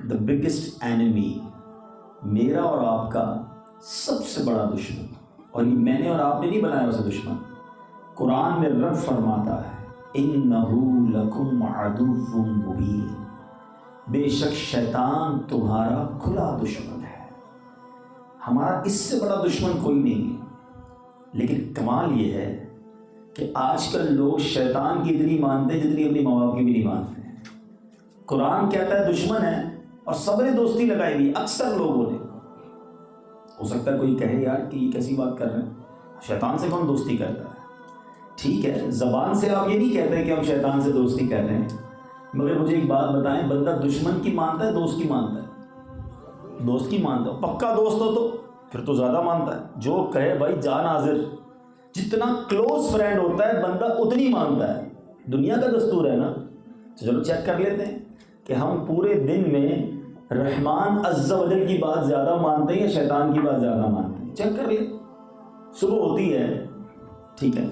The biggest enemy, میرا اور آپ کا سب سے بڑا دشمن، اور یہ میں نے اور آپ نے نہیں بنایا اسے دشمن، قرآن میں رب فرماتا ہے اِنَّهُ لَكُمْ عَدُوٌّ مُبِينٌ، بے شک شیطان تمہارا کھلا دشمن ہے۔ ہمارا اس سے بڑا دشمن کوئی نہیں ہے۔ لیکن کمال یہ ہے کہ آج کل لوگ شیطان کی اتنی مانتے ہیں جتنی اپنی ماں باپ کی بھی نہیں مانتے ہیں۔ قرآن کہتا ہے دشمن ہے اور صبر دوستی لگائی ہوئی اکثر لوگوں نے۔ ہو سکتا ہے کوئی کہے یار کہ یہ کیسی بات کر رہے ہیں، شیطان سے کون دوستی کرتا ہے؟ ٹھیک ہے، زبان سے آپ یہ نہیں کہتے کہ ہم شیطان سے دوستی کر رہے ہیں، مگر مجھے ایک بات بتائیں، بندہ دشمن کی مانتا ہے دوست کی مانتا ہے؟ دوست کی مانتا ہے، پکا دوست ہو تو پھر تو زیادہ مانتا ہے۔ جو کہے بھائی جان حاضر، جتنا کلوز فرینڈ ہوتا ہے بندہ اتنی مانتا ہے۔ دنیا کا دستور ہے نا۔ تو چلو چیک کر لیتے ہیں کہ ہم پورے دن میں رحمان عز و جل کی بات زیادہ مانتے ہیں یا شیطان کی بات زیادہ مانتے ہیں؟ چیک کر لیں۔ صبح ہوتی ہے، ٹھیک ہے،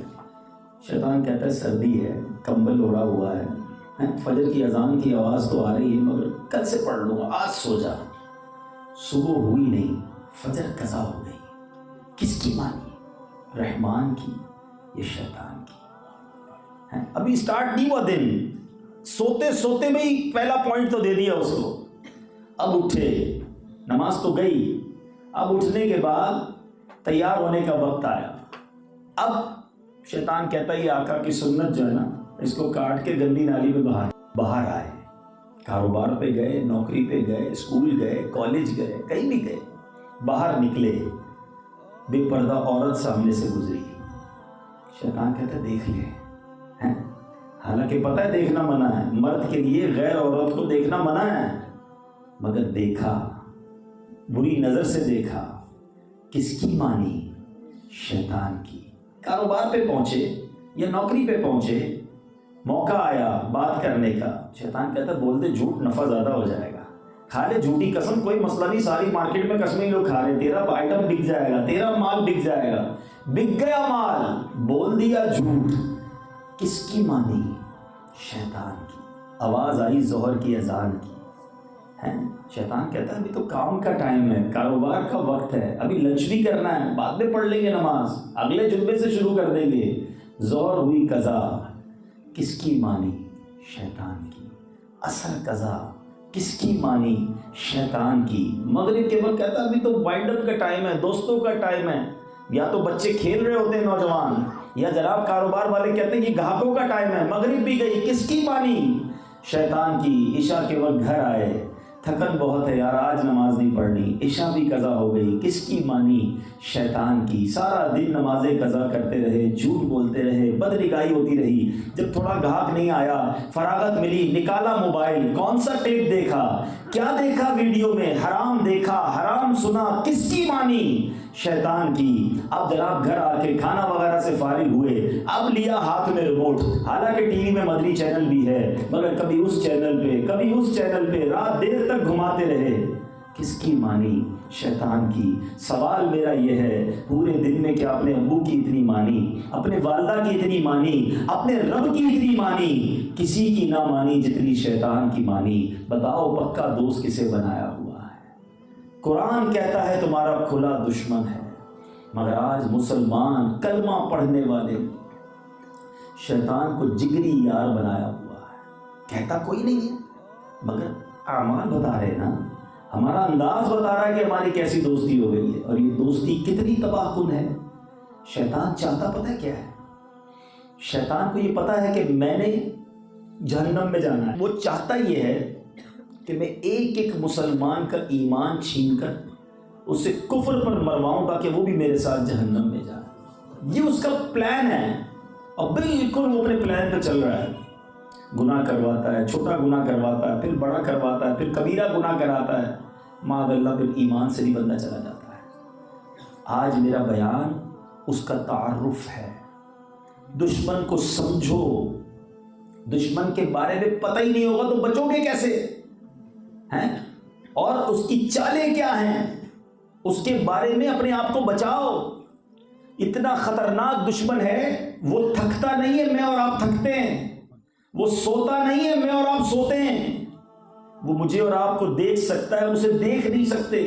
شیطان کہتا ہے سردی ہے، کمبل اوڑھا ہوا ہے، فجر کی اذان کی آواز تو آ رہی ہے مگر کل سے پڑھ لوں گا، آج سو جا۔ صبح ہوئی نہیں، فجر قضا ہو گئی، کس کی مانی؟ رحمان کی یا شیطان کی؟ ابھی سٹارٹ نہیں ہوا دن، سوتے سوتے میں ہی پہلا پوائنٹ تو دے دیا اس کو۔ اب اٹھے، نماز تو گئی، اب اٹھنے کے بعد تیار ہونے کا وقت آیا۔ اب شیطان کہتا ہے یہ آقا کی سنت جو ہے نا، اس کو کاٹ کے گندی نالی میں باہر آئے۔ کاروبار پہ گئے، نوکری پہ گئے، اسکول گئے، کالج گئے، کہیں بھی گئے، باہر نکلے، بے پردہ عورت سامنے سے گزری۔ شیطان کہتا ہے دیکھ لے، حالانکہ پتہ ہے دیکھنا منع ہے، مرد کے لیے غیر عورت کو دیکھنا منع ہے، مگر دیکھا، بری نظر سے دیکھا۔ کس کی مانی؟ شیطان کی۔ کاروبار پہ پہنچے یا نوکری پہ پہنچے، موقع آیا بات کرنے کا، شیطان کہتا ہے بول دے جھوٹ، نفع زیادہ ہو جائے گا، کھا لے جھوٹی قسم، کوئی مسئلہ نہیں، ساری مارکیٹ میں قسمیں لوگ کھا رہے، تیرا آئٹم بک جائے گا، تیرا مال بک جائے گا۔ بک گیا مال، بول دیا جھوٹ۔ کس کی مانی؟ شیطان کی۔ آواز آئی ظہر کی اذان کی، شیطان کہتا ہے ابھی تو کام کا ٹائم ہے، کاروبار کا وقت ہے، ابھی لنچ بھی کرنا ہے، بعد میں پڑھ لیں گے نماز، اگلے جمعے سے شروع کر دیں گے۔ ظہر ہوئی قضا، کس کی مانی؟ شیطان کی۔ عصر قضا، کس کی مانی؟ شیطان کی۔ مغرب کے وقت کہتا ہے ابھی تو وائنڈ اپ کا ٹائم ہے، دوستوں کا ٹائم ہے، یا تو بچے کھیل رہے ہوتے ہیں نوجوان، یا جناب کاروبار والے کہتے ہیں یہ گاہکوں کا ٹائم ہے، مغرب بھی گئی، کس کی مانی؟ شیطان کی۔ عشاء کے وقت گھر آئے، تھکن بہت ہے یار آج نماز نہیں پڑھنی، عشاء بھی قضا ہو گئی، کس کی مانی؟ شیطان کی۔ سارا دن نمازیں قضا کرتے رہے، جھوٹ بولتے رہے، بدنگاہی ہوتی رہی، جب تھوڑا گاہک نہیں آیا، فراغت ملی، نکالا موبائل، کون سا ٹیپ دیکھا، کیا دیکھا ویڈیو میں، حرام دیکھا، حرام سنا، کس کی مانی؟ شیطان کی۔ اب جناب گھر آ کے کھانا وغیرہ سے فارغ ہوئے، اب لیا ہاتھ میں ریموٹ، حالانکہ ٹی وی میں مدنی چینل بھی ہے، مگر کبھی اس چینل پہ کبھی اس چینل پہ رات دیر تک گھماتے رہے، کس کی مانی؟ شیطان کی۔ سوال میرا یہ ہے پورے دن میں کیا اپنے ابو کی اتنی مانی، اپنے والدہ کی اتنی مانی، اپنے رب کی اتنی مانی؟ کسی کی نہ مانی جتنی شیطان کی مانی۔ بتاؤ پکا دوست کسے بنایا ہوا ہے؟ قرآن کہتا ہے تمہارا کھلا دشمن ہے، مگر آج مسلمان کلمہ پڑھنے والے شیطان کو جگری یار بنایا ہوا ہے۔ کہتا کوئی نہیں ہے مگر اعمال بتا رہے نا، ہمارا انداز بتا رہا ہے کہ ہماری کیسی دوستی ہو گئی ہے، اور یہ دوستی کتنی تباہ کن ہے۔ شیطان چاہتا پتہ ہے کیا ہے؟ شیطان کو یہ پتا ہے کہ میں نے جہنم میں جانا ہے، وہ چاہتا یہ ہے کہ میں ایک ایک مسلمان کا ایمان چھین کر اسے کفر پر مرواؤں تاکہ وہ بھی میرے ساتھ جہنم میں جائے۔ یہ اس کا پلان ہے، اور بالکل وہ اپنے پلان پہ چل رہا ہے۔ گناہ کرواتا ہے، چھوٹا گناہ کرواتا ہے، پھر بڑا کرواتا ہے، پھر کبیرہ گناہ کراتا ہے، معاذ اللہ پھر ایمان سے بھی بندہ چلا جاتا ہے۔ آج میرا بیان اس کا تعارف ہے۔ دشمن کو سمجھو، دشمن کے بارے میں پتہ ہی نہیں ہوگا تو بچو گے کیسے ہیں؟ اور اس کی چالیں کیا ہیں، اس کے بارے میں اپنے آپ کو بچاؤ۔ اتنا خطرناک دشمن ہے، وہ تھکتا نہیں ہے، میں اور آپ تھکتے ہیں، وہ سوتا نہیں ہے، میں اور آپ سوتے ہیں، وہ مجھے اور آپ کو دیکھ سکتا ہے، اسے دیکھ نہیں سکتے.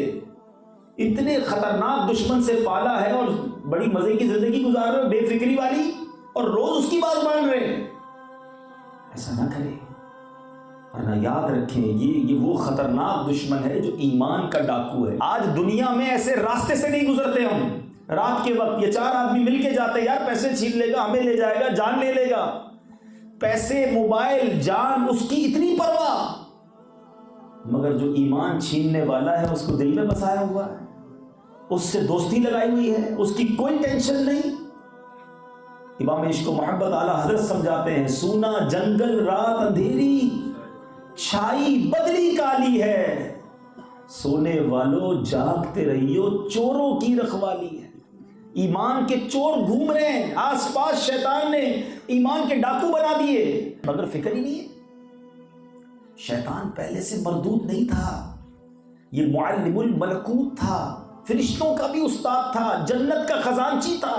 اتنے خطرناک دشمن سے پالا ہے اور بڑی مزے کی زندگی گزار رہے ہو بے فکری والی، اور روز اس کی بات مان رہے ہیں. ایسا نہ کرے، ورنہ یاد رکھیں یہ وہ خطرناک دشمن ہے جو ایمان کا ڈاکو ہے. آج دنیا میں ایسے راستے سے نہیں گزرتے ہم. رات کے وقت یہ 4 آدمی مل کے جاتے ہیں، یار پیسے چھین لے گا، ہمیں لے جائے گا، جان لے لے گا. پیسے، موبائل، جان، اس کی اتنی پرواہ، مگر جو ایمان چھیننے والا ہے اس کو دل میں بسایا ہوا ہے، اس سے دوستی لگائی ہوئی ہے، اس کی کوئی ٹینشن نہیں. امام عشق و محبت اعلیٰ حضرت سمجھاتے ہیں، سونا جنگل رات اندھیری، چھائی بدلی کالی ہے، سونے والوں جاگتے رہیو، چوروں کی رکھوالی ہے. ایمان کے چور گھوم رہے ہیں آس پاس، شیطان نے ایمان کے ڈاکو بنا دیے، مگر فکر ہی نہیں ہے. شیطان پہلے سے مردود نہیں تھا، یہ معلم الملکوت تھا، فرشتوں کا بھی استاد تھا، جنت کا خزانچی تھا.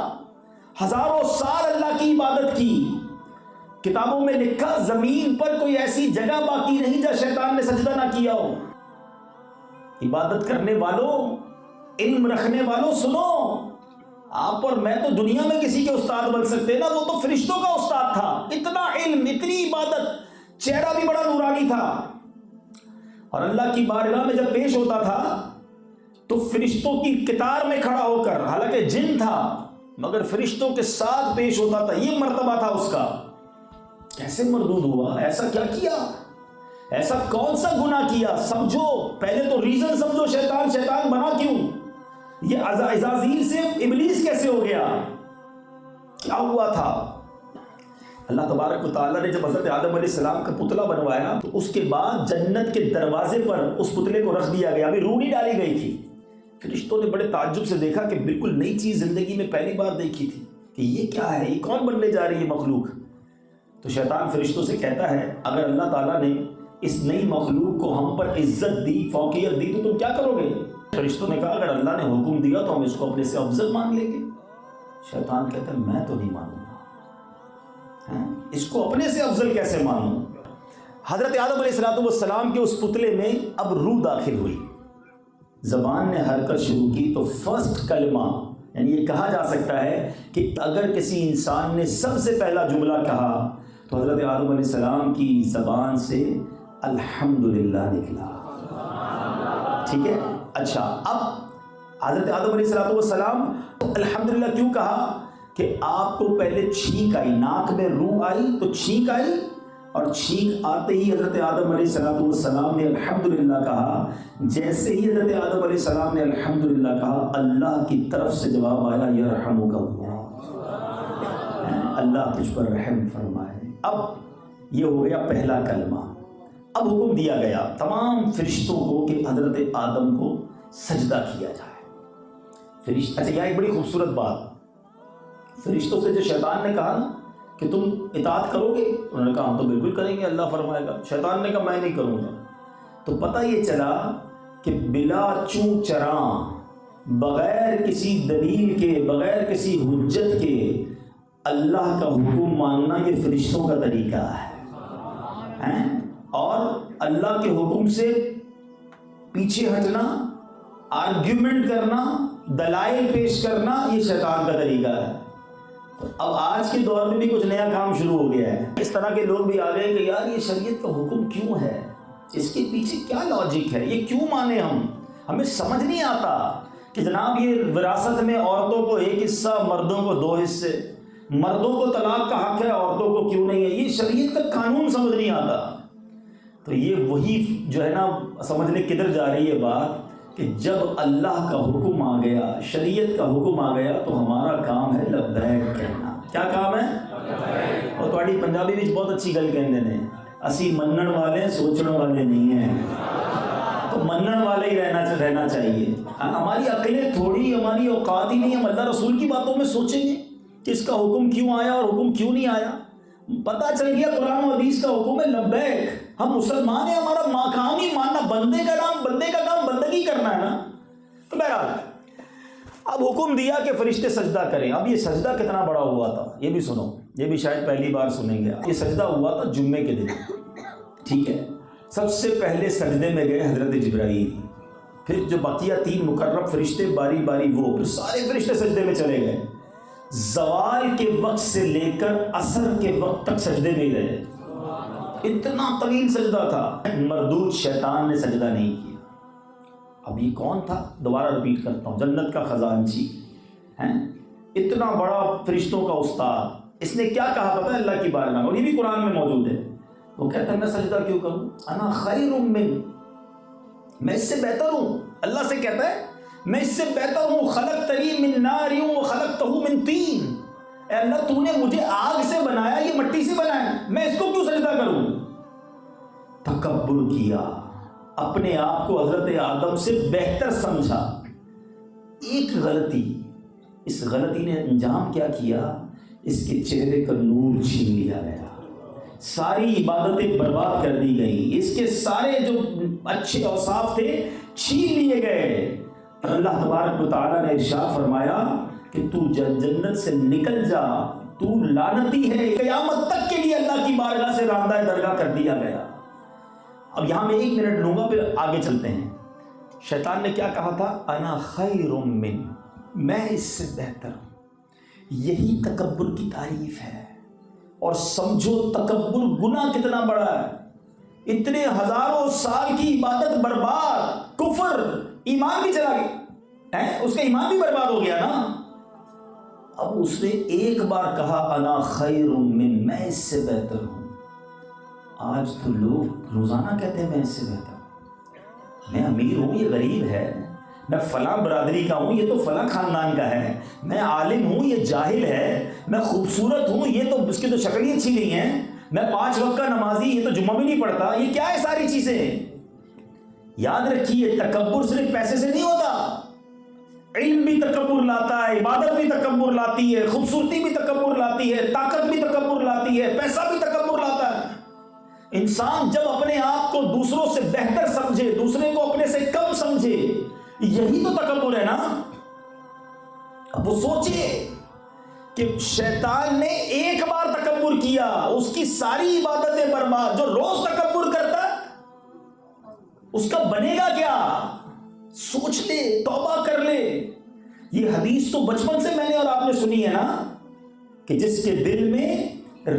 ہزاروں سال اللہ کی عبادت کی. کتابوں میں لکھا زمین پر کوئی ایسی جگہ باقی نہیں جہاں شیطان نے سجدہ نہ کیا ہو. عبادت کرنے والوں، علم رکھنے والوں، سنو، آپ اور میں تو دنیا میں کسی کے استاد بن سکتے نا، وہ تو فرشتوں کا استاد تھا. اتنا علم، اتنی عبادت، چہرہ بھی بڑا نورانی تھا. اور اللہ کی بارگاہ میں جب پیش ہوتا تھا تو فرشتوں کی قطار میں کھڑا ہو کر، حالانکہ جن تھا مگر فرشتوں کے ساتھ پیش ہوتا تھا. یہ مرتبہ تھا اس کا. کیسے مردود ہوا؟ ایسا کیا کیا؟ ایسا کون سا گناہ کیا؟ سمجھو پہلے تو ریزن سمجھو، شیطان بنا کیوں؟ یہ عزازیل سے ابلیس کیسے ہو گیا؟ کیا ہوا تھا؟ اللہ تبارک و تعالیٰ نے جب حضرت آدم علیہ السلام کا پتلا بنوایا تو اس کے بعد جنت کے دروازے پر اس پتلے کو رکھ دیا گیا. ابھی روح نہیں ڈالی گئی تھی. فرشتوں نے بڑے تعجب سے دیکھا کہ بالکل نئی چیز زندگی میں پہلی بار دیکھی تھی کہ یہ کیا ہے، یہ کون بننے جا رہی ہے مخلوق. تو شیطان فرشتوں سے کہتا ہے اگر اللہ تعالیٰ نے اس نئی مخلوق کو ہم پر عزت دی، فوقیت دی، تو تم کیا کرو گے؟ فرشتوں نے کہا اگر اللہ نے حکم دیا تو ہم اس کو اپنے سے افضل مان لیں گے. شیطان کہتا ہے میں تو نہیں مانوں گا، اس کو اپنے سے افضل کیسے مانوں؟ حضرت آدم علیہ السلام کے اس پتلے میں اب روح داخل ہوئی، زبان نے حرکت شروع کی. تو فرسٹ کلمہ، یعنی یہ کہا جا سکتا ہے کہ اگر کسی انسان نے سب سے پہلا جملہ کہا تو حضرت آدم علیہ السلام کی زبان سے الحمدللہ نکلا. ٹھیک ہے. اچھا، اب حضرت آدم علیہ السلام الحمدللہ کیوں کہا؟ کہ آپ کو پہلے چھینک آئی، ناک میں روح آئی تو چھینک آئی، اور چھینک آتے ہی حضرت آدم علیہ السلام نے الحمدللہ کہا. جیسے ہی حضرت آدم علیہ السلام نے الحمدللہ کہا، اللہ کی طرف سے جواب آیا یرحمک اللہ، اللہ تجھ پر رحم فرمائے. اب یہ ہو گیا پہلا کلمہ. اب حکم دیا گیا تمام فرشتوں کو کہ حضرت آدم کو سجدہ کیا جائے. اچھا، یہاں ایک بڑی خوبصورت بات، فرشتوں سے جو شیطان نے کہا نا کہ تم اطاعت کرو گے، انہوں نے کہا ہم تو بالکل کریں گے، اللہ فرمائے گا. شیطان نے کہا میں نہیں کروں گا. تو پتہ یہ چلا کہ بلا چوں چراں، بغیر کسی دلیل کے، بغیر کسی حجت کے اللہ کا حکم ماننا یہ فرشتوں کا طریقہ ہے. اور اللہ کے حکم سے پیچھے ہٹنا، آرگیومنٹ کرنا، دلائل پیش کرنا، یہ شیطان کا طریقہ ہے. اب آج کے دور میں بھی کچھ نیا کام شروع ہو گیا ہے. اس طرح کے لوگ بھی آ گئے کہ یار یہ شریعت کا حکم کیوں ہے، اس کے پیچھے کیا لاجک ہے، یہ کیوں مانے ہمیں سمجھ نہیں آتا کہ جناب یہ وراثت میں عورتوں کو ایک حصہ، مردوں کو 2 حصے، مردوں کو طلاق کا حق ہے، عورتوں کو کیوں نہیں ہے. یہ شریعت کا قانون سمجھ نہیں آتا. تو یہ وہی جو ہے نا، سمجھنے کدھر جا رہی ہے بات، کہ جب اللہ کا حکم آ گیا، شریعت کا حکم آ گیا تو ہمارا کام ہے لبیک کہنا. کیا کام ہے؟ اور تھوڑی پنجابی بھی بہت اچھی گل کہندے نے، اسی منن والے سوچن والے نہیں ہیں. تو منن والے ہی رہنا چاہیے. ہماری عقلیں تھوڑی، ہماری اوقات ہی نہیں، ہم اللہ رسول کی باتوں میں سوچیں گے کہ اس کا حکم کیوں آیا اور حکم کیوں نہیں آیا. پتہ چل گیا قرآن و حدیث کا حکم ہے لبیک. ہم مسلمان ہیں، ہمارا کام ہی ماننا، بندے کا کام بندگی کرنا ہے نا. تو بہرحال اب حکم دیا کہ فرشتے سجدہ کریں. اب یہ سجدہ کتنا بڑا ہوا تھا یہ بھی سنو، یہ بھی شاید پہلی بار سنیں گے. یہ سجدہ ہوا تھا جمعے کے دن. ٹھیک ہے. سب سے پہلے سجدے میں گئے حضرت جبرائیل، پھر جو بقیہ 3 مقرب فرشتے باری باری وہ، پھر سارے فرشتے سجدے میں چلے گئے۔ زوال کے وقت سے لے کر عصر کے وقت تک سجدے میں ہی رہے، اتنا طویل سجدہ تھا۔ مردود شیطان نے سجدہ نہیں کیا۔ اب یہ کون تھا؟ دوبارہ رپیٹ کرتا ہوں، جنت کا خزانچی ہیں، اتنا بڑا فرشتوں کا استاد، اس نے کیا کہا پتہ ہے اللہ کی بارگاہ میں، اور یہ بھی قرآن میں موجود ہے۔ وہ کہتا ہے میں سجدہ کیوں کروں؟ انا خیر من، میں اس سے بہتر ہوں۔ اللہ سے کہتا ہے میں اس سے بہتر ہوں، خلقتنی من نار وخلقتہ من طین، اے اللہ تو نے مجھے آگ سے بنایا، یہ مٹی سے بنایا، میں اس کو کیوں سجدہ کروں؟ تکبر کیا، اپنے آپ کو حضرت آدم سے بہتر سمجھا۔ ایک غلطی، اس غلطی نے انجام کیا کیا؟ اس کے چہرے کا نور چھین لیا گیا، ساری عبادتیں برباد کر دی گئی، اس کے سارے جو اچھے اوصاف تھے چھین لیے گئے۔ اور اللہ تبارک و تعالیٰ نے ارشاد فرمایا کہ تو جنت سے نکل جا، تو لعنتی ہے، قیامت تک کے لیے اللہ کی بارگاہ سے راندہ درگاہ کر دیا گیا۔ اب یہاں میں 1 منٹ لوں گا، پھر آگے چلتے ہیں۔ شیطان نے کیا کہا تھا؟ انا خیر من، میں اس سے بہتر ہوں۔ یہی تکبر کی تعریف ہے۔ اور سمجھو تکبر گناہ کتنا بڑا ہے، اتنے ہزاروں سال کی عبادت برباد، کفر، ایمان بھی چلا گیا، اس کا ایمان بھی برباد ہو گیا نا۔ اب اس نے ایک بار کہا انا خیر من، میں اس سے بہتر ہوں۔ آج تو لوگ روزانہ کہتے ہیں میں اس سے بہتر ہوں، میں امیر ہوں یہ غریب ہے، میں فلاں برادری کا ہوں یہ تو فلاں خاندان کا ہے، میں عالم ہوں یہ جاہل ہے، میں خوبصورت ہوں یہ تو اس کی تو شکل ہی اچھی نہیں ہے، میں 5 وقت کا نمازی یہ تو جمعہ بھی نہیں پڑھتا۔ یہ کیا ہے ساری چیزیں؟ یاد رکھیے تکبر صرف پیسے سے نہیں ہوتا، علم بھی تکبر لاتا ہے، عبادت بھی تکبر لاتی ہے، خوبصورتی بھی تکبر لاتی ہے، طاقت بھی تکبر لاتی ہے، پیسہ بھی تکبر لاتا ہے۔ انسان جب اپنے آپ کو دوسروں سے بہتر سمجھے، دوسرے کو اپنے سے کم سمجھے، یہی تو تکبر ہے نا۔ اب وہ سوچئے کہ شیطان نے ایک بار تکبر کیا، اس کی ساری عبادتیں برباد۔ جو روز تکبر کرتا اس کا بنے گا کیا؟ سوچ لے، توبہ کر لے۔ یہ حدیث تو بچپن سے میں نے اور آپ نے سنی ہے نا، کہ جس کے دل میں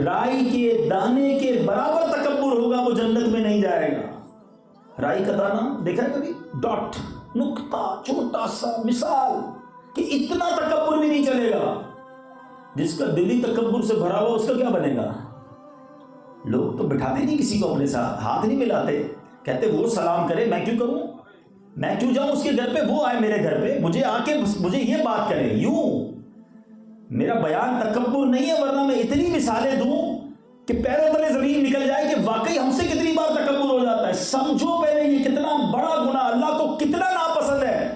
رائی کے دانے کے برابر تکبر ہوگا وہ جنت میں نہیں جائے گا۔ رائی کا دانہ دیکھا ہے کبھی؟ ڈاٹ، نقطہ، چھوٹا سا مثال، کہ اتنا تکبر بھی نہیں چلے گا۔ جس کا دل ہی تکبر سے بھرا ہوا اس کا کیا بنے گا؟ لوگ تو بٹھاتے نہیں کسی کو اپنے ساتھ، ہاتھ نہیں ملاتے، کہتے وہ سلام کرے میں کیوں کروں، میں کیوں جاؤں اس کے گھر پہ، وہ آئے میرے گھر پہ، مجھے آ کے مجھے یہ بات کرے۔ یوں میرا بیان تکبر نہیں ہے، ورنہ میں اتنی مثالیں دوں کہ پیروں تلے زمین نکل جائے کہ واقعی ہم سے کتنی بار تکبر ہو جاتا ہے۔ سمجھو پہلے یہ کتنا بڑا گناہ، اللہ کو کتنا ناپسند ہے۔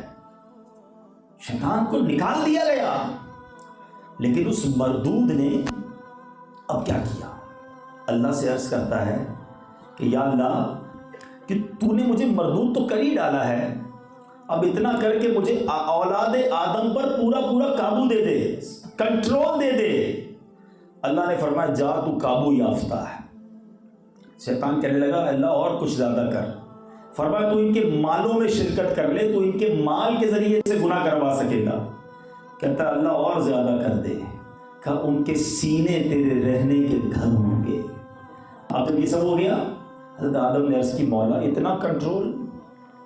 شیطان کو نکال دیا گیا، لیکن اس مردود نے اب کیا کیا؟ اللہ سے عرض کرتا ہے کہ یا اللہ کہ تو نے مجھے مردود تو کر ہی ڈالا ہے، اب اتنا کر کے مجھے اولاد آدم پر پورا قابو دے دے، کنٹرول دے دے۔ اللہ نے فرمایا جا تو قابو یافتہ ہے۔ شیطان کہنے لگا اللہ اور کچھ زیادہ کر۔ فرمایا تو ان کے مالوں میں شرکت کر لے، تو ان کے مال کے ذریعے سے گناہ کروا سکے گا۔ کہتا اللہ اور زیادہ کر دے، کہا ان کے سینے تیرے رہنے کے گھر ہوں گے۔ اب تو یہ سب ہو گیا۔ حضرت آدم نے عرض کی مولا اتنا کنٹرول،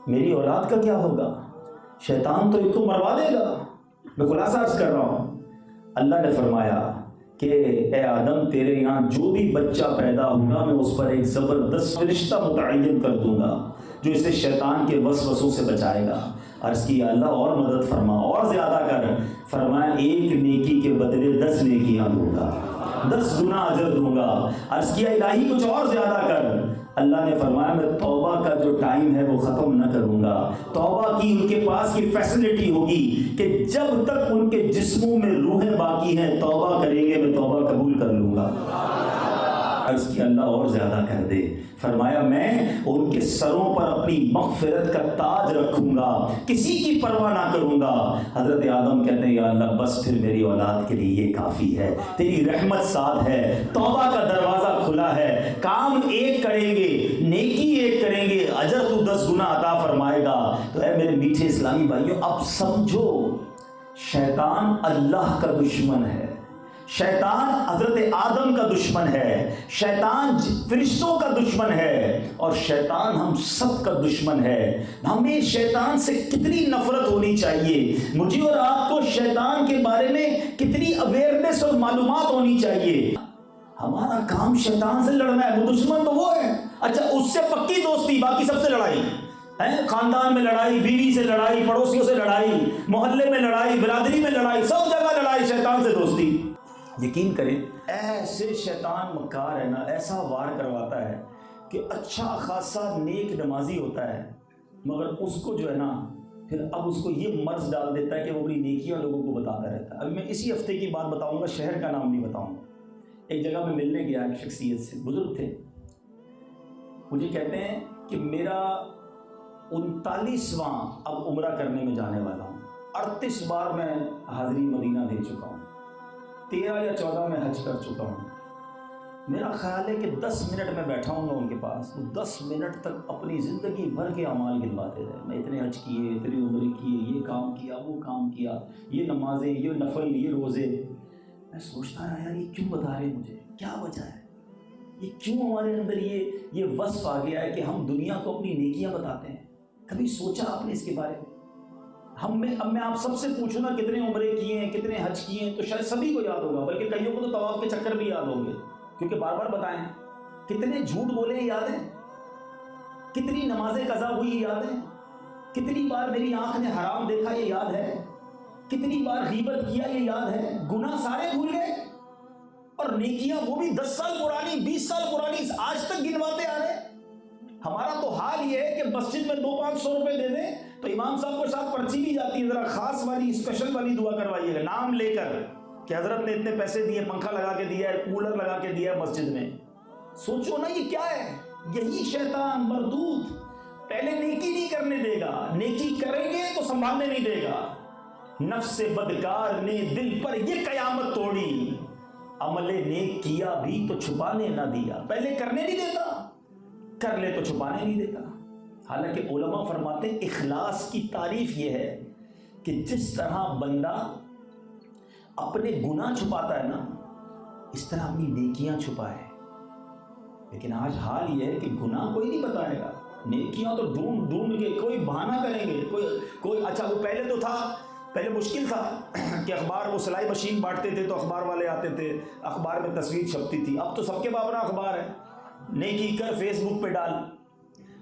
میری اولاد کا کیا ہوگا؟ شیطان تو ان کو مروا دے گا۔ میں خلاصہ عرض کر رہا ہوں، اللہ نے فرمایا کہ اے آدم تیرے یہاں جو بھی بچہ پیدا ہوگا میں اس پر ایک زبردست فرشتہ متعین کر دوں گا جو اسے شیطان کے وسوسوں سے بچائے گا۔ عرض کی اللہ اور مدد فرما، اور زیادہ کر۔ فرمایا 1 نیکی کے بدلے 10 نیکیاں دوں گا، 10 گنا اجر دوں گا۔ عرض کیا الہی کچھ اور زیادہ کر۔ اللہ نے فرمایا میں توبہ کا جو ٹائم ہے وہ ختم نہ کروں گا۔ توبہ کی ان کے پاس کی فیسلٹی ہوگی کہ جب تک ان کے جسموں میں روحیں باقی ہیں توبہ کریں گے، میں توبہ قبول کر لوں گا۔ عرض کیا اللہ اور زیادہ کر دے. فرمایا میں ان کے سروں پر اپنی مغفرت کا تاج رکھوں گا, کسی کی پرواہ نہ کروں گا. حضرت آدم کہتے ہیں یا اللہ بس پھر میری اولاد کے لیے یہ کافی ہے, تیری رحمت ساتھ ہے, توبہ کا دروازہ کھلا ہے, کام ایک کریں گے, نیکی ایک کریں گے, اجر تو 10 گنا عطا فرمائے گا. تو اے میرے میٹھے اسلامی بھائیوں, اب سمجھو شیطان اللہ کا دشمن ہے, شیطان حضرت آدم کا دشمن ہے, شیطان فرشتوں کا دشمن ہے, اور شیطان ہم سب کا دشمن ہے. ہمیں شیطان سے کتنی نفرت ہونی چاہیے, مجھے اور آپ کو شیطان کے بارے میں کتنی اویئرنیس اور معلومات ہونی چاہیے. ہمارا کام شیطان سے لڑنا ہے, وہ دشمن تو وہ ہے. اچھا اس سے پکی دوستی, باقی سب سے لڑائی, خاندان میں لڑائی, بیوی سے لڑائی, پڑوسیوں سے لڑائی, محلے میں لڑائی, برادری میں لڑائی, سب جگہ لڑائی, شیطان سے دوستی. یقین کریں ایسے شیطان مکار ہے نا, ایسا وار کرواتا ہے کہ اچھا خاصا نیک نمازی ہوتا ہے, مگر اس کو جو ہے نا پھر اب اس کو یہ مرض ڈال دیتا ہے کہ وہ اپنی نیکیاں لوگوں کو بتاتا رہتا ہے. ابھی میں اسی ہفتے کی بات بتاؤں گا, شہر کا نام نہیں بتاؤں گا. ایک جگہ میں ملنے گیا ایک شخصیت سے, بزرگ تھے, مجھے کہتے ہیں کہ میرا 39واں اب عمرہ کرنے میں جانے والا ہوں, 38 بار میں حاضری مدینہ دے چکا ہوں, 13 یا 14 میں حج کر چکا ہوں. میرا خیال ہے کہ 10 منٹ میں بیٹھا ہوں گا ان کے پاس, وہ 10 منٹ تک اپنی زندگی بھر کے اعمال گنواتے رہے. میں اتنے حج کیے, اتنی عمرے کیے, یہ کام کیا, وہ کام کیا, یہ نمازیں, یہ نفل, یہ روزے. میں سوچتا رہا یار یہ کیوں بتا رہے مجھے, کیا وجہ ہے, یہ کیوں ہمارے اندر یہ وصف آ گیا ہے کہ ہم دنیا کو اپنی نیکیاں بتاتے ہیں. کبھی سوچا آپ نے اس کے بارے میں؟ اب میں آپ سب سے پوچھوں نا کتنے عمرے کیے ہیں, کتنے حج کیے ہیں, تو شاید سبھی کو یاد ہوگا, بلکہ کئیوں کو تو طواف کے چکر بھی یاد ہوں گے, کیونکہ بار بار بتائیں. کتنے جھوٹ بولے ہیں یاد ہیں, کتنی نمازیں قضا ہوئی یاد ہیں, کتنی بار میری آنکھ نے حرام دیکھا یہ یاد ہے, کتنی بار غیبت کیا یہ یاد ہے. گناہ سارے بھول گئے, اور نیکیاں وہ بھی 10 سال پرانی, 20 سال پرانی, آج تک گنواتے آ رہے ہیں. ہمارا تو حال یہ ہے کہ مسجد میں 200-500 روپے دے دیں تو امام صاحب کے ساتھ پرچی بھی جاتی ہے, ذرا خاص والی اسپیشل والی دعا کروائیے گا نام لے کر کہ حضرت نے اتنے پیسے دیے, پنکھا لگا کے دیا ہے, کولر لگا کے دیا ہے مسجد میں. سوچو نا یہ کیا ہے, یہی شیطان مردود پہلے نیکی نہیں کرنے دے گا, نیکی کریں گے تو سنبھالنے نہیں دے گا. نفس بدکار نے دل پر یہ قیامت توڑی, عمل نیک کیا بھی تو چھپانے نہ دیا. پہلے کرنے نہیں دیتا, کر لے تو چھپانے نہیں دیتا. حالانکہ علماء فرماتے ہیں اخلاص کی تعریف یہ ہے کہ جس طرح بندہ اپنے گناہ چھپاتا ہے نا, اس طرح اپنی نیکیاں چھپائے. لیکن آج حال یہ ہے کہ گناہ کوئی نہیں بتائے گا, نیکیاں تو ڈھونڈ کے کوئی بہانہ کریں گے, کوئی اچھا وہ پہلے تو تھا, پہلے مشکل تھا کہ اخبار وہ سلائی مشین بانٹتے تھے تو اخبار والے آتے تھے, اخبار میں تصویر چھپتی تھی. اب تو سب کے پاس اپنا اخبار ہے, نیکی کر فیس بک پہ ڈال.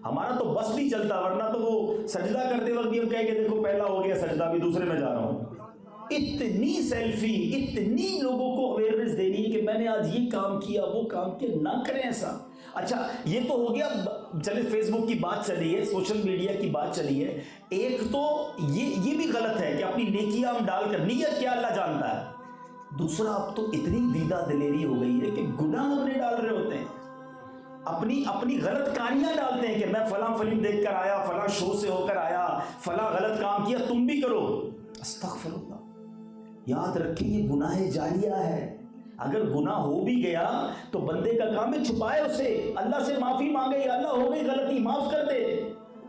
ہمارا تو بس نہیں چلتا, ورنہ تو وہ سجدہ کرتے وقت بھی ہم کہیں کہ دیکھو پہلا ہو گیا سجدہ, بھی دوسرے میں جا رہا ہوں. اتنی سیلفی, اتنی لوگوں کو اویئرنیس دینی ہے کہ میں نے آج یہ کام کیا, وہ کام کیا, نہ کریں ایسا. اچھا یہ تو ہو گیا, چلے فیس بک کی بات چلی ہے, سوشل میڈیا کی بات چلی ہے. ایک تو یہ بھی غلط ہے کہ اپنی نیکیاں ہم ڈال کر, نیت کیا اللہ جانتا ہے. دوسرا اب تو اتنی دیدہ دلیری ہو گئی ہے کہ گناہ اپنے ڈال رہے ہوتے ہیں, اپنی غلط کاریاں ڈالتے ہیں کہ میں فلاں فلم دیکھ کر آیا, فلاں شو سے ہو کر آیا, فلاں غلط کام کیا, تم بھی کرو. استغفر اللہ. یاد رکھیں یہ گناہ جاریہ ہے. اگر گناہ ہو بھی گیا تو بندے کا کام ہے چھپائے اسے, اللہ سے معافی مانگے, یا اللہ ہو گئی غلطی معاف کر دے.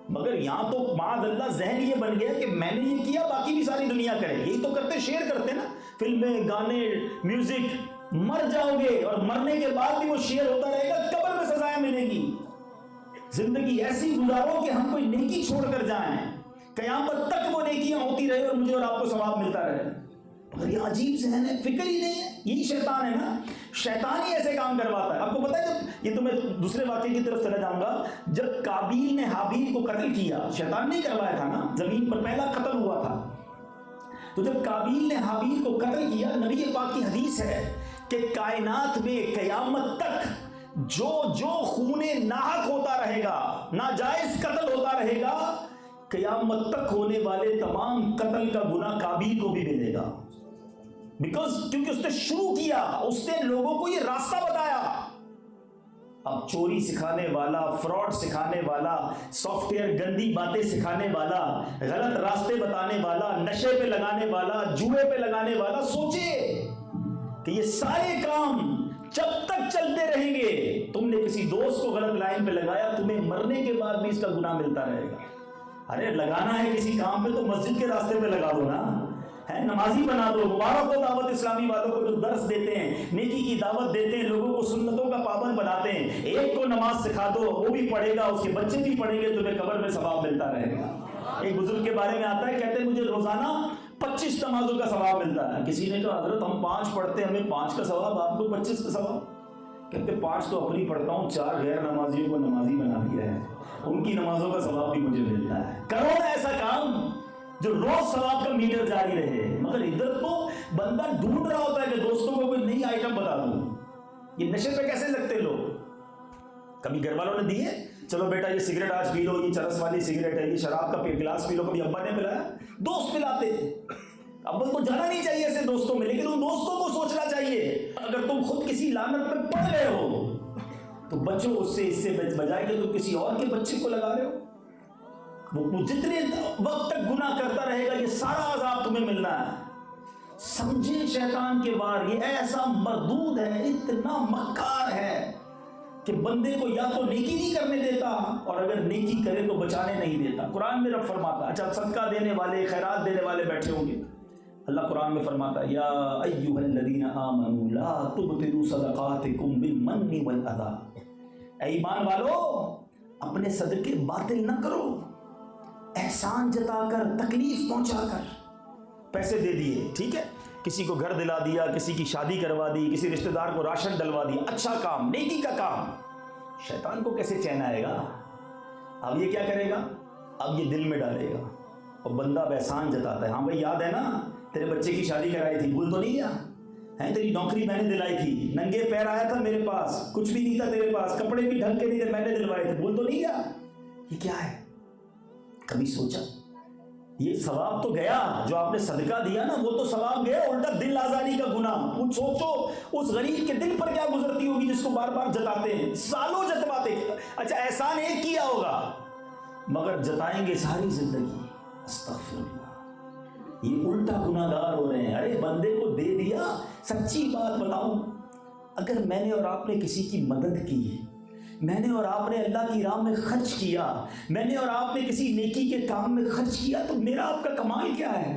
مگر یہاں تو معاذ اللہ ذہن یہ بن گیا کہ میں نے یہ کیا باقی بھی ساری دنیا کرے. یہی تو کرتے, شیئر کرتے نا, فلمیں, گانے, میوزک. مر جاؤ گے اور مرنے کے بعد بھی وہ شیئر ہوتا رہے گا, قبر میں سزائیں ملے گی. زندگی ایسی گزارو کہ ہم کوئی نیکی چھوڑ کر جائیں, قیامت تک وہ نیکیاں ہوتی رہے اور مجھے اور آپ کو ثواب ملتا رہے. مگر یہ عجیب ذہن ہے, فکر ہی نہیں ہے. یہی شیطان ہے نا, شیطان ہی ایسے کام کرواتا ہے. آپ کو پتہ ہے جب یہ تو میں دوسرے واقعے کی طرف چلا جاؤں گا, جب قابیل نے حابیل کو قتل کیا, شیطان نے کروایا تھا نا, زمین پر پہلا قتل ہوا تھا. تو جب قابیل نے حابیل کو قتل کیا, نبی پاک کی حدیث ہے کہ کائنات میں قیامت تک جو خون ناحق ہوتا رہے گا, ناجائز قتل ہوتا رہے گا, قیامت تک ہونے والے تمام قتل کا گناہ قابیل کو بھی ملے گا. کیونکہ اس نے شروع کیا, اس نے لوگوں کو یہ راستہ بتایا. اب چوری سکھانے والا، فراڈ سکھانے والا، سافٹ ویئر گندی باتیں سکھانے والا، غلط راستے بتانے والا، نشے پہ لگانے والا، جوئے پہ لگانے والا، سوچے کہ یہ سارے کام جب تک چلتے رہیں گے، تم نے کسی دوست کو غلط لائن پہ لگایا، تمہیں مرنے کے بعد بھی اس کا گناہ ملتا رہے گا۔ ارے لگانا ہے کسی کام پہ تو مسجد کے راستے پہ لگا دو نا، ہے نمازی بنا دو۔ مبارک ہو دعوت اسلامی والوں کو جو درس دیتے ہیں، نیکی کی دعوت دیتے ہیں، لوگوں کو سنتوں کا پابند بناتے ہیں۔ ایک کو نماز سکھا دو، وہ بھی پڑھے گا، اس کے بچے بھی پڑھیں گے، تمہیں قبر میں ثواب ملتا رہے گا۔ ایک بزرگ کے بارے میں آتا ہے، کہتے ہیں مجھے روزانہ 25 نمازوں کا ثواب ملتا ہے۔ کسی نے کہا حضرت ہم 5 پڑھتے ہیں، ہمیں 5 کا ثواب، آپ کو 25 کا ثواب؟ کہتے 5 تو اپنی پڑھتا ہوں، 4 غیر نمازیوں کو نمازی بنا دیا ہے، ان کی نمازوں کا ثواب بھی مجھے ملتا ہے۔ کرو نا ایسا کام جو روز ثواب کا میٹر جاری رہے۔ مگر ادھر تو بندہ ڈھونڈ رہا ہوتا ہے کہ دوستوں کو کوئی نئی آئٹم بتا دوں۔ یہ نشے پہ کیسے لگتے لوگ؟ کبھی گھر والوں نے دیے، چلو بیٹا یہ سگریٹ آج پی لو، یہ چرس والی سگریٹ ہے، یہ شراب کا گلاس پی لو، کبھی ابا نے پلایا؟ دوست پلاتے تھے۔ ابا کو جانا نہیں چاہیے ایسے دوستوں میں، لیکن ان دوستوں کو سوچنا چاہیے اگر تم خود کسی لعنت پہ پڑ گئے ہو تو بچو اس سے بجائے کہ تم کسی اور کے بچے کو لگا رہے ہو۔ وہ جتنے وقت تک گناہ کرتا رہے گا یہ سارا عذاب تمہیں ملنا ہے۔ سمجھے شیطان کے وار، یہ ایسا مردود ہے، اتنا مکار ہے کہ بندے کو یا تو نیکی نہیں کرنے دیتا، اور اگر نیکی کرے تو بچانے نہیں دیتا۔ قرآن میں رب فرماتا، اچھا صدقہ دینے والے، خیرات دینے والے بیٹھے ہوں گے، اللہ قرآن میں فرماتا ہے یا ایھا الذین آمنوا لا تبطلوا صدقاتکم بالمن والأذی، اے ایمان والو اپنے صدقے باطل نہ کرو، احسان جتا کر، تکلیف پہنچا کر پیسے دے دیے، ٹھیک ہے، کسی کو گھر دلا دیا، کسی کی شادی کروا دی، کسی رشتہ دار کو راشن ڈلوا دیا، اچھا کام، نیکی کا کام۔ شیطان کو کیسے چین آئے گا؟ اب یہ کیا کرے گا؟ اب یہ دل میں ڈالے گا، اور بندہ اب احسان جتاتا ہے، ہاں بھائی یاد ہے نا تیرے بچے کی شادی کرائی تھی، بھول تو نہیں گیا ہے؟ تیری نوکری میں نے دلائی تھی، ننگے پیر آیا تھا میرے پاس، کچھ بھی نہیں تھا تیرے پاس، کپڑے بھی ڈھنگ کے نہیں تھے، میں نے دلوائے تھے، بھول تو نہیں گیا؟ یہ کیا ہے؟ کبھی سوچا؟ یہ ثواب تو گیا، جو آپ نے صدقہ دیا نا وہ تو ثواب گیا، الٹا دل آزاری کا گناہ۔ کچھ سوچو اس غریب کے دل پر کیا گزرتی ہوگی جس کو بار بار جتاتے ہیں، سالوں جتواتے۔ اچھا احسان ایک کیا ہوگا مگر جتائیں گے ساری زندگی، استغفر اللہ، یہ الٹا گناہ گار ہو رہے ہیں۔ ارے بندے کو دے دیا، سچی بات بتاؤں، اگر میں نے اور آپ نے کسی کی مدد کی، میں نے اور آپ نے اللہ کی راہ میں خرچ کیا، میں نے اور آپ نے کسی نیکی کے کام میں خرچ کیا، تو میرا آپ کا کمال کیا ہے؟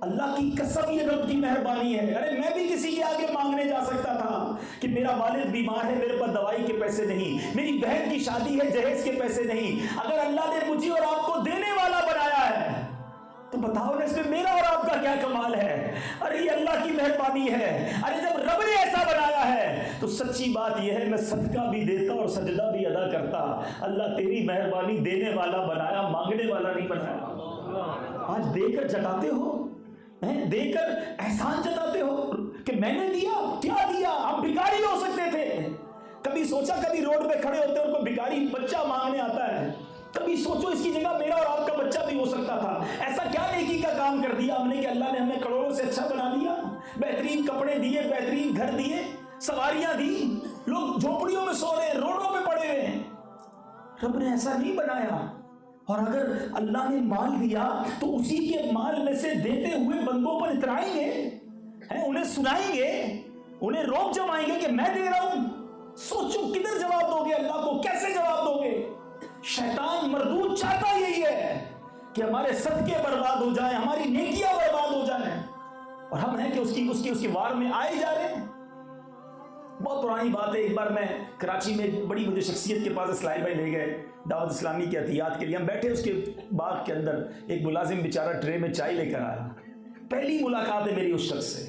اللہ کی قسم یہ رب کی مہربانی ہے۔ ارے میں بھی کسی کے آگے مانگنے جا سکتا تھا کہ میرا والد بیمار ہے، میرے پاس دوائی کے پیسے نہیں، میری بہن کی شادی ہے، جہیز کے پیسے نہیں۔ اگر اللہ نے مجھے اور آپ کو دینے والا بنایا ہے تو بتاؤ نا اس میں میرا اور آپ کا کیا کمال ہے؟ ارے یہ اللہ کی مہربانی ہے۔ ارے جب رب نے ایسا بنایا ہے تو سچی بات یہ ہے میں صدقہ بھی دیتا اور سجدہ بھی ادا کرتا۔ اللہ تیری مہربانی، دینے والا بنایا، مانگنے والا نہیں بنایا۔ آج دے کر جتاتے ہو، دے کر احسان جتاتے ہو کہ میں نے دیا، کیا دیا؟ آپ بھکاری ہو سکتے تھے۔ کبھی سوچا کبھی روڈ پہ کھڑے ہوتے اور کوئی بھکاری بچہ مانگنے آتا ہے، کبھی سوچو اس کی جگہ میرا اور آپ کا بچہ بھی ہو سکتا تھا۔ ایسا کیا نیکی کا کام کر دیا ہم نے کہ اللہ نے ہمیں کروڑوں سے اچھا بنا دیا؟ بہترین کپڑے دیے، بہترین گھر دیے، سواریاں دی، لوگ جھوپڑیوں میں سو رہے ہیں، روڈوں پہ پڑے ہوئے ہیں۔ رب نے ایسا نہیں بنایا۔ اور اگر اللہ نے مال دیا تو اسی کے مال میں سے دیتے ہوئے بندوں پر اترائیں گے، انہیں سنائیں گے، انہیں روب جمائیں گے کہ میں دے رہا ہوں۔ سوچو کدھر جواب دو گے اللہ کو، کیسے جواب دو گے؟ شیطان مردود چاہتا یہی ہے کہ ہمارے صدقے برباد ہو جائیں، ہماری نیکیاں برباد ہو جائیں، اور ہم ہیں کہ اس کی وار میں آئے جا رہے ہیں۔ بہت پرانی بات ہے، ایک بار میں کراچی میں بڑی مجھے شخصیت کے پاس اسلام بھائی لے گئے دعوت اسلامی کی احتیاط کے لیے، ہم بیٹھے اس کے باغ کے اندر، ایک ملازم بیچارہ ٹرے میں چائے لے کر آیا، پہلی ملاقات ہے میری اس شخص سے۔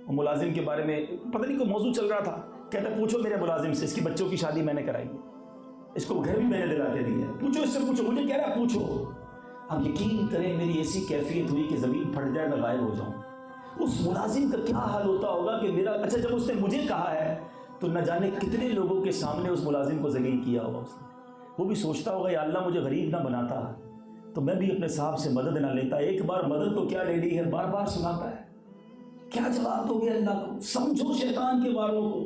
وہ ملازم کے بارے میں پتہ نہیں کوئی موضوع چل رہا تھا، کہتا پوچھو میرے ملازم سے، اس کی بچوں کی شادی میں نے کرائی، اس کو گھر بھی میں نے دلا کے دیا، پوچھو اس سے، پوچھو، مجھے کہہ رہا پوچھو۔ اب یقین کریں میری ایسی کیفیت ہوئی کہ زمین پھٹ جائے، میں غائب ہو جاؤں۔ اس ملازم کا کیا حال ہوتا ہوگا کہ میرا، اچھا جب اس نے مجھے کہا ہے تو نہ جانے کتنے لوگوں کے سامنے اس ملازم کو ذلیل کیا ہوگا اس نے۔ وہ بھی سوچتا ہوگا یا اللہ مجھے غریب نہ بناتا تو میں بھی اپنے صاحب سے مدد نہ لیتا، ایک بار مدد تو کیا لے لی ہے، بار بار سناتا ہے۔ کیا جواب دو گے اللہ کو؟ سمجھو شیطان کے واروں کو۔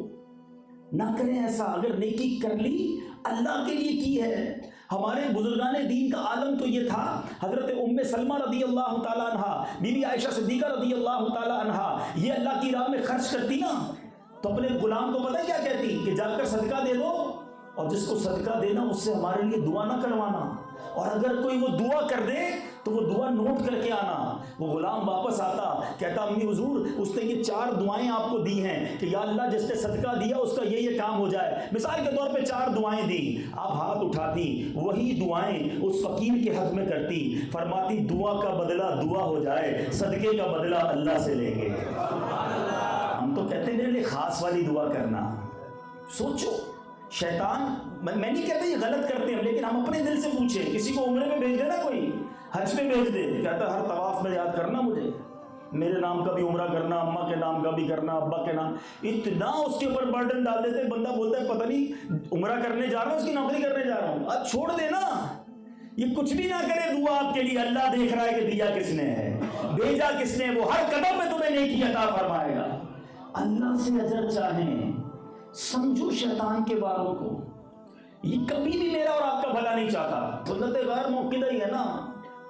نہ کریں ایسا. اگر نیکی کر لی اللہ کے لیے کی ہے. ہمارے بزرگان دین کا عالم تو یہ تھا. حضرت ام سلمہ رضی اللہ تعالیٰ عنہا، بی بی عائشہ صدیقہ رضی اللہ تعالیٰ عنہا، یہ اللہ کی راہ میں خرچ کرتی نا تو اپنے غلام کو پتہ کیا کہتی کہ جا کر صدقہ دے دو، اور جس کو صدقہ دینا اس سے ہمارے لیے دعا نہ کروانا، اور اگر کوئی وہ دعا کر دے تو وہ دعا نوٹ کر کے آنا. وہ غلام واپس آتا کہتا امی حضور اس نے یہ 4 دعائیں آپ کو دی ہیں کہ یا اللہ جس نے صدقہ دیا اس کا یہ کام ہو جائے. مثال کے طور پہ 4 دعائیں دی. آپ ہاتھ اٹھاتی، وہی دعائیں اس فقیر کے حق میں کرتی، فرماتی دعا کا بدلہ دعا ہو جائے، صدقے کا بدلہ اللہ سے لیں گے. ہم تو کہتے ہیں میرے لیے خاص والی دعا کرنا. سوچو شیطان، میں نہیں کہتا یہ غلط کرتے ہیں، لیکن ہم اپنے دل سے پوچھیں. کسی کو عمرے میں بھیج دے نا، کوئی حج میں بھیج دے، کہتا ہر طواف میں یاد کرنا مجھے، میرے نام کا بھی عمرہ کرنا، اماں کے نام کا بھی کرنا، ابا کے نام. اتنا اس کے اوپر برڈن ڈال دیتے، بندہ بولتا ہے پتہ نہیں عمرہ کرنے جا رہا ہوں اس کی نوکری کرنے جا رہا ہوں. اب چھوڑ دے نا، یہ کچھ بھی نہ کرے دعا آپ کے لیے. اللہ دیکھ رہا ہے کہ دیا کس نے ہے، بھیجا کس نے، وہ ہر قدم میں تمہیں نیکی عطا فرمائے گا. اللہ سے اجر چاہیں. سمجھو شیطان کے واروں کو، یہ کبھی بھی میرا اور آپ کا بھلا نہیں چاہتا. سنت غیر موقدہ ہی ہے نا.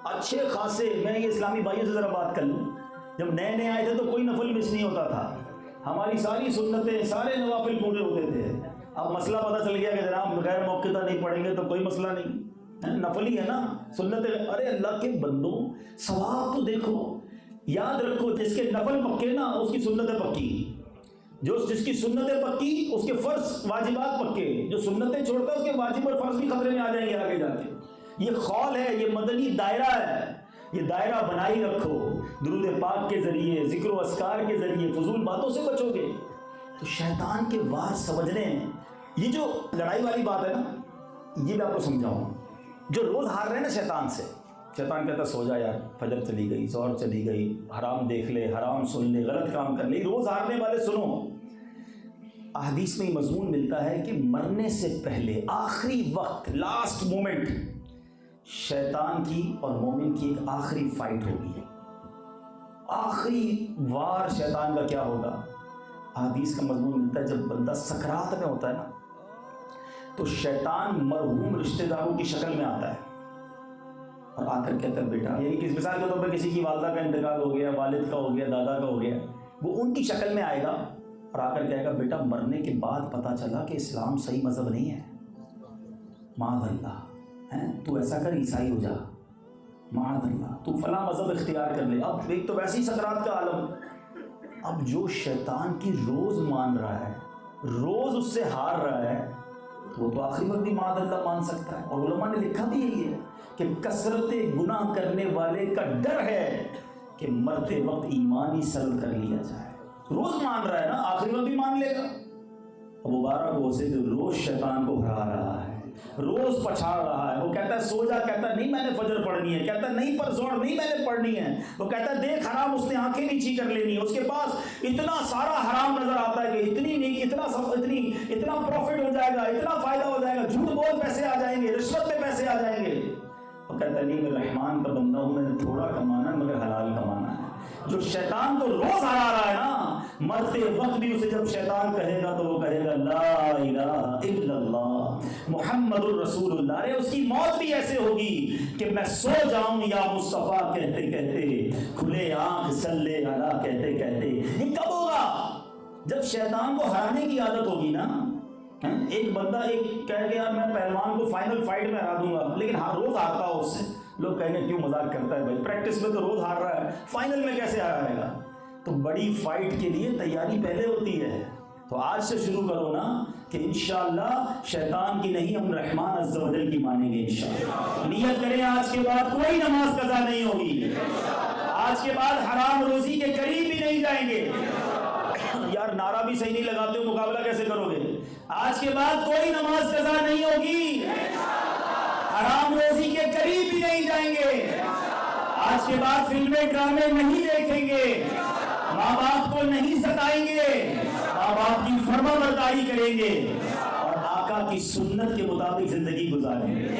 اچھے خاصے، میں یہ اسلامی بھائیوں سے ذرا بات کر لوں، جب نئے نئے آئے تھے تو کوئی نفل مس نہیں ہوتا تھا. ہماری ساری سنتیں، سارے نوافل پورے ہوتے تھے. اب مسئلہ پتہ چل گیا کہ جناب غیر موقدہ نہیں پڑھیں گے تو کوئی مسئلہ نہیں، نفل ہی ہے نا سنتیں. ارے اللہ کے بندوں ثواب تو دیکھو. یاد رکھو جس کے نفل پکے نا اس کی سنتیں پکی، جس کی سنتیں پکی اس کے فرض واجبات پکے. جو سنتیں چھوڑتا ہے اس کے واجب اور فرض بھی خطرے میں آ جائیں گے آگے جا کے. یہ خول ہے، یہ مدنی دائرہ ہے. یہ دائرہ بنائی رکھو. درود پاک کے ذریعے، ذکر و اذکار کے ذریعے فضول باتوں سے بچو گے. تو شیطان کے وار سمجھنے ہیں. یہ جو لڑائی والی بات ہے نا، یہ میں آپ کو سمجھاؤں. جو روز ہار رہے ہیں نا شیطان سے، شیطان کہتا سو جا یار، فجر چلی گئی، ظہر چلی گئی، حرام دیکھ لے، حرام سن لے، غلط کام کر لے. روز ہارنے والے سنو، احادیث میں مضمون ملتا ہے کہ مرنے سے پہلے آخری وقت، لاسٹ مومنٹ، شیطان کی اور مومن کی ایک آخری فائٹ ہوگی. آخری وار شیطان کا کیا ہوگا؟ احادیث کا مضمون ملتا ہے جب بندہ سکرات میں ہوتا ہے نا تو شیطان مرحوم رشتہ داروں کی شکل میں آتا ہے اور آ کر کہتا ہے بیٹا، یعنی کس مثال کے طور پر کسی کی والدہ کا انتقال ہو گیا، والد کا ہو گیا، دادا کا ہو گیا، وہ ان کی شکل میں آئے گا اور آ کر کہے گا بیٹا مرنے کے بعد پتہ چلا کہ اسلام صحیح مذہب نہیں ہے، معاذ اللہ، تو ایسا کر عیسائی ہو جا، معاذ اللہ، تو فلاں مذہب اختیار کر لے. اب ایک تو ویسے ہی سکرات کا عالم. اب جو شیطان کی روز مان رہا ہے، روز اس سے ہار رہا ہے، تو وہ تو آخری وقت بھی معاذ اللہ مان سکتا ہے. اور علماء نے لکھا بھی یہی ہے کہ کثرت گناہ کرنے والے کا ڈر ہے کہ مرتے وقت ایمانی سلب کر لیا جائے. روز مان رہا ہے نا، آخری وقت بھی مان لے گا. مبارک ہو سے جو روز شیطان کو ہرا رہا ہے، روز پچھاڑ رہا ہے. وہ کہتا ہے سو جا، کہتا ہے نہیں میں نے فجر پڑھنی ہے، کہتا ہے نہیں پر زور نہیں میں نے پڑھنی ہے. وہ کہتا ہے دیکھ حرام، اس نے آنکھیں نیچی کر لینی ہے، اس کے پاس اتنا سارا حرام نظر آتا ہے کہ اتنا پروفٹ ہو جائے گا، اتنا فائدہ ہو جائے گا، جھوٹ بول پیسے آ جائیں گے، رشوت میں پیسے آ جائیں گے. وہ کہتا ہے نہیں میں رحمان کا بندہ ہوں، میں نے تھوڑا کمانا ہے مگر حلال کمانا ہے. جو شیطان کو روز ہرا رہا ہے نا، مرتے وقت بھی اسے جب شیطان کہے گا تو وہ کہے گا لا الہ الا اللہ محمد الرسول اللہ. ارے اس کی موت بھی ایسے ہوگی کہ میں سو جاؤں یا مصطفیٰ کہتے کہتے، کھلے آنکھ صلی علی کہتے کہتے. یہ کب ہوگا؟ جب شیطان کو ہرانے کی عادت ہوگی نا. ایک بندہ ایک کہہ کہ یار میں پہلوان کو فائنل فائٹ میں ہرا دوں گا، لیکن روز ہارتا ہو اس سے، لوگ کہیں گے کیوں مذاق کرتا ہے بھائی، پریکٹس میں تو روز ہار رہا ہے، فائنل میں کیسے ہارائے گا؟ تو بڑی فائٹ کے لیے تیاری پہلے ہوتی ہے. تو آج سے شروع کرو نا کہ انشاءاللہ شیطان کی نہیں، ہم رحمان عز و جل کی مانیں گے انشاءاللہ. نیت کریں آج کے بعد کوئی نماز قضا نہیں ہوگی، آج کے بعد حرام روزی کے قریب بھی نہیں جائیں گے. یار نعرہ بھی صحیح نہیں لگاتے ہو، مقابلہ کیسے کرو گے؟ آج کے بعد کوئی نماز قضا نہیں ہوگی، حرام روزی کے قریب بھی نہیں جائیں گے. آج کے بعد فلمیں ڈرامے نہیں دیکھیں گے، ماں باپ کو نہیں ستائیں گے، ماں باپ کی فرما برداری کریں گے اور آقا کی سنت کے مطابق زندگی گزاریں گے.